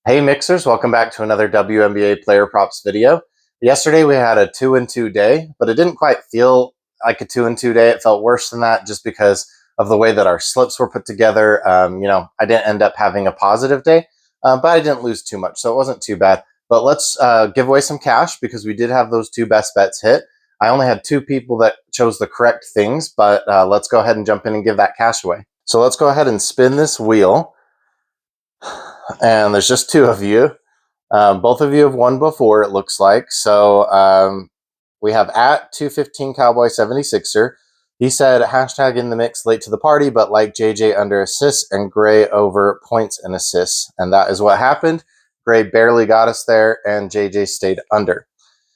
Hey Mixers, welcome back to another WNBA player props video. Yesterday we had a 2-2 day, but it didn't quite feel like a 2-2 day. It felt worse than that just because of the way that our slips were put together. I didn't end up having a positive day, but I didn't lose too much, so it wasn't too bad. But let's give away some cash because we did have those two best bets hit. I only had two people that chose the correct things, but let's go ahead and jump in and give that cash away. So let's go ahead and spin this wheel. And there's just two of you. Both of you have won before, it looks like. So we have at 215 Cowboy 76er. He said, hashtag in the mix late to the party, but like JJ under assists and Gray over points and assists. And that is what happened. Gray barely got us there, and JJ stayed under.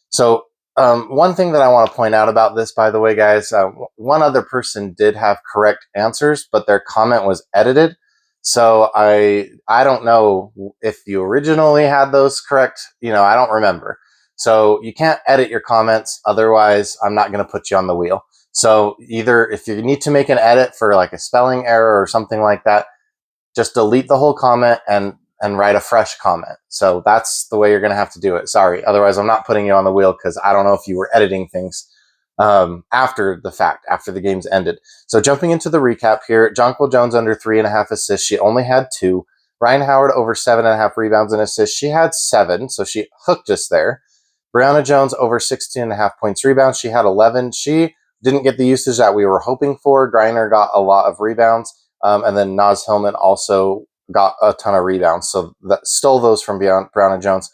So one thing that I want to point out about this, by the way, guys, one other person did have correct answers, but their comment was edited. So I don't know if you originally had those correct. I don't remember. So you can't edit your comments. Otherwise, I'm not going to put you on the wheel. So either if you need to make an edit for like a spelling error or something like that, just delete the whole comment and write a fresh comment. So that's the way you're going to have to do it. Sorry. Otherwise, I'm not putting you on the wheel because I don't know if you were editing things after the fact, after the game's ended. So jumping into the recap here, Jonquil Jones under 3.5 assists. She only had 2. Ryan Howard over 7.5 rebounds and assists. She had 7, so she hooked us there. Brianna Jones over 16.5 points rebounds. She had 11. She didn't get the usage that we were hoping for. Griner got a lot of rebounds. And then Naz Hillman also got a ton of rebounds. So that stole those from Brianna Jones.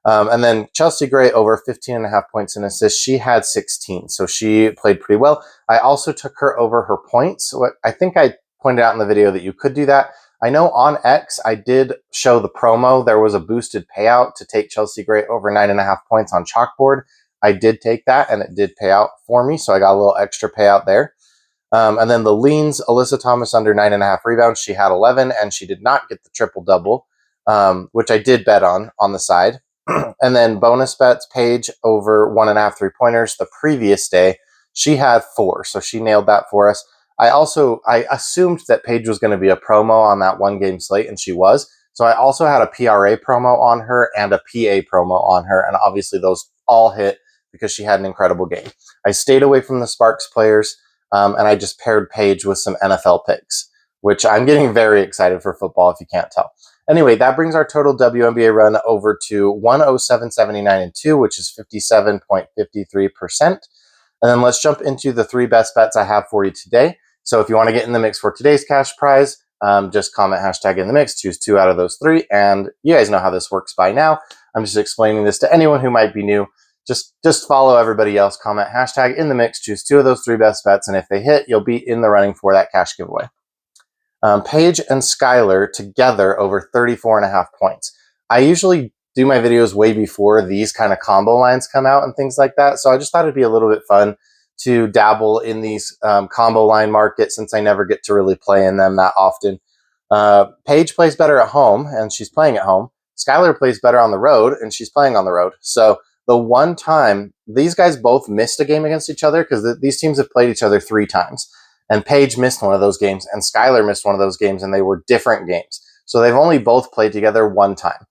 And then Chelsea Gray over 15.5 points and assists. She had 16, so she played pretty well. I also took her over her points. I think I pointed out in the video that you could do that. I know on X, I did show the promo. There was a boosted payout to take Chelsea Gray over 9.5 points on Chalkboard. I did take that, and it did pay out for me, so I got a little extra payout there. And then the leans, Alyssa Thomas under 9.5 rebounds. She had 11, and she did not get the triple-double, which I did bet on the side. And then bonus bets, Paige over 1.5 3-pointers the previous day. She had 4, so she nailed that for us. I assumed that Paige was going to be a promo on that one game slate, and she was. So I also had a PRA promo on her and a PA promo on her, and obviously those all hit because she had an incredible game. I stayed away from the Sparks players, and I just paired Paige with some NFL picks, which I'm getting very excited for football if you can't tell. Anyway, that brings our total WNBA run over to 107.79-2, which is 57.53%. And then let's jump into the 3 best bets I have for you today. So if you want to get in the mix for today's cash prize, just comment hashtag in the mix, choose 2 out of those 3. And you guys know how this works by now. I'm just explaining this to anyone who might be new. Just follow everybody else, comment hashtag in the mix, choose 2 of those 3 best bets. And if they hit, you'll be in the running for that cash giveaway. Paige and Skylar together over 34.5 points. I usually do my videos way before these kind of combo lines come out and things like that. So I just thought it'd be a little bit fun to dabble in these combo line markets since I never get to really play in them that often. Paige plays better at home, and she's playing at home. Skylar plays better on the road, and she's playing on the road. So the one time, these guys both missed a game against each other because these teams have played each other 3 times. And Paige missed one of those games, and Skylar missed one of those games, and they were different games. So they've only both played together 1 time.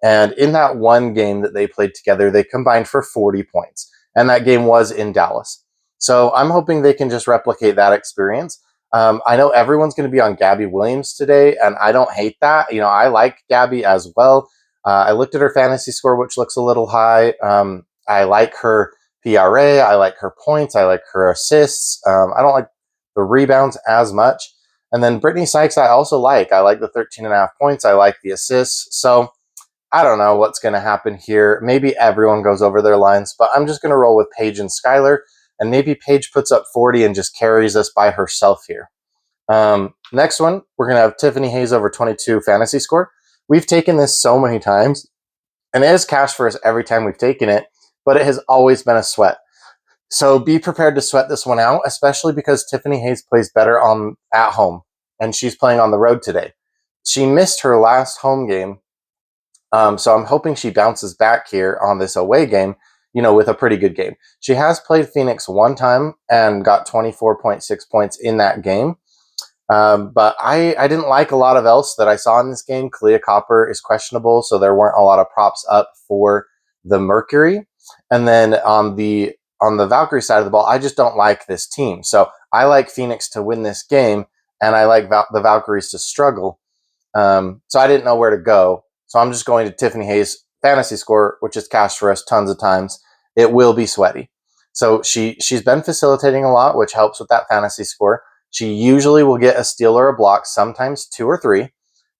And in that one game that they played together, they combined for 40 points. And that game was in Dallas. So I'm hoping they can just replicate that experience. I know everyone's going to be on Gabby Williams today, and I don't hate that. I like Gabby as well. I looked at her fantasy score, which looks a little high. I like her PRA. I like her points. I like her assists. I don't like the rebounds as much. And then Brittany Sykes, I also like. I like the 13.5 points. I like the assists. So I don't know what's going to happen here. Maybe everyone goes over their lines, but I'm just going to roll with Paige and Skylar. And maybe Paige puts up 40 and just carries us by herself here. Next one, we're going to have Tiffany Hayes over 22 fantasy score. We've taken this so many times, and it is cash for us every time we've taken it, but it has always been a sweat. So be prepared to sweat this one out, especially because Tiffany Hayes plays better at home, and she's playing on the road today. She missed her last home game, so I'm hoping she bounces back here on this away game, with a pretty good game. She has played Phoenix 1 time and got 24.6 points in that game. But I didn't like a lot of else that I saw in this game. Kalia Copper is questionable, so there weren't a lot of props up for the Mercury. And then on the Valkyrie side of the ball, I just don't like this team. So I like Phoenix to win this game, and I like the Valkyries to struggle. So I didn't know where to go. So I'm just going to Tiffany Hayes fantasy score, which is cashed for us tons of times. It will be sweaty. So she's been facilitating a lot, which helps with that fantasy score. She usually will get a steal or a block, sometimes 2 or 3,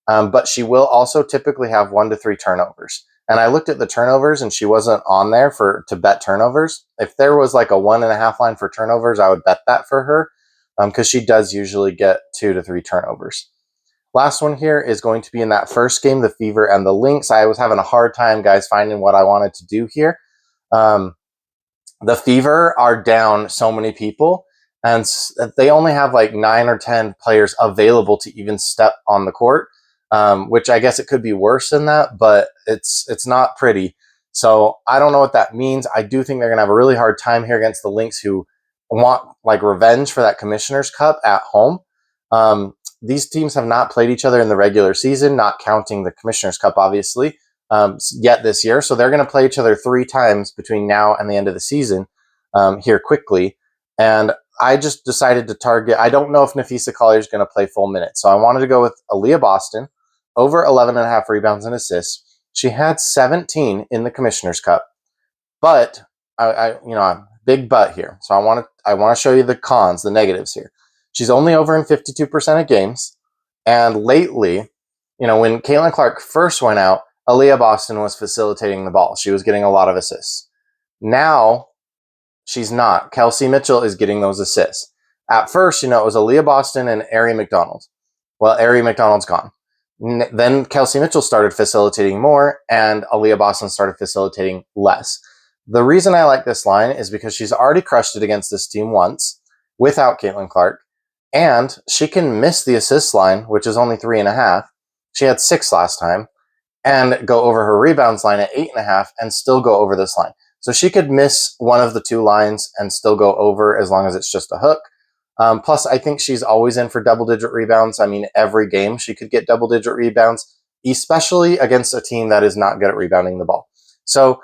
but she will also typically have 1 to 3 turnovers. And I looked at the turnovers, and she wasn't on there to bet turnovers. If there was like a 1.5 line for turnovers, I would bet that for her, because she does usually get 2 to 3 turnovers. Last one here is going to be in that first game, the Fever and the Lynx. I was having a hard time, guys, finding what I wanted to do here. The Fever are down so many people, and they only have like 9 or 10 players available to even step on the court, which I guess it could be worse than that, but it's not pretty. So I don't know what that means. I do think they're going to have a really hard time here against the Lynx, who want like revenge for that Commissioner's Cup at home. These teams have not played each other in the regular season, not counting the Commissioner's Cup, obviously, yet this year. So they're going to play each other 3 times between now and the end of the season here quickly. And I just decided to target, I don't know if Napheesa Collier is going to play full minutes. So I wanted to go with Aaliyah Boston, over 11.5 rebounds and assists. She had 17 in the Commissioner's Cup. But, big but here. So I want to show you the cons, the negatives here. She's only over in 52% of games. And lately, when Caitlin Clark first went out, Aaliyah Boston was facilitating the ball. She was getting a lot of assists. Now, she's not. Kelsey Mitchell is getting those assists. At first, it was Aaliyah Boston and Ari McDonald. Well, Ari McDonald's gone. Then Kelsey Mitchell started facilitating more, and Aaliyah Boston started facilitating less. The reason I like this line is because she's already crushed it against this team once without Caitlin Clark, and she can miss the assist line, which is only 3.5. She had 6 last time, and go over her rebounds line at 8.5 and still go over this line. So she could miss one of the 2 lines and still go over as long as it's just a hook. Plus, I think she's always in for double-digit rebounds. I mean, every game she could get double-digit rebounds, especially against a team that is not good at rebounding the ball. So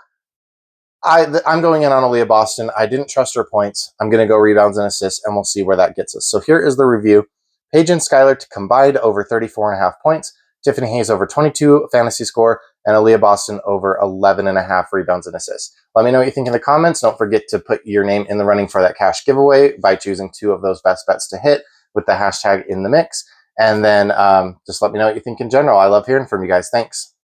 I'm going in on Aaliyah Boston. I didn't trust her points. I'm going to go rebounds and assists, and we'll see where that gets us. So here is the review. Paige and Skylar to combined over 34.5 points. Tiffany Hayes over 22 fantasy score, and Aaliyah Boston over 11.5 rebounds and assists. Let me know what you think in the comments. Don't forget to put your name in the running for that cash giveaway by choosing 2 of those best bets to hit with the hashtag in the mix. And then just let me know what you think in general. I love hearing from you guys. Thanks.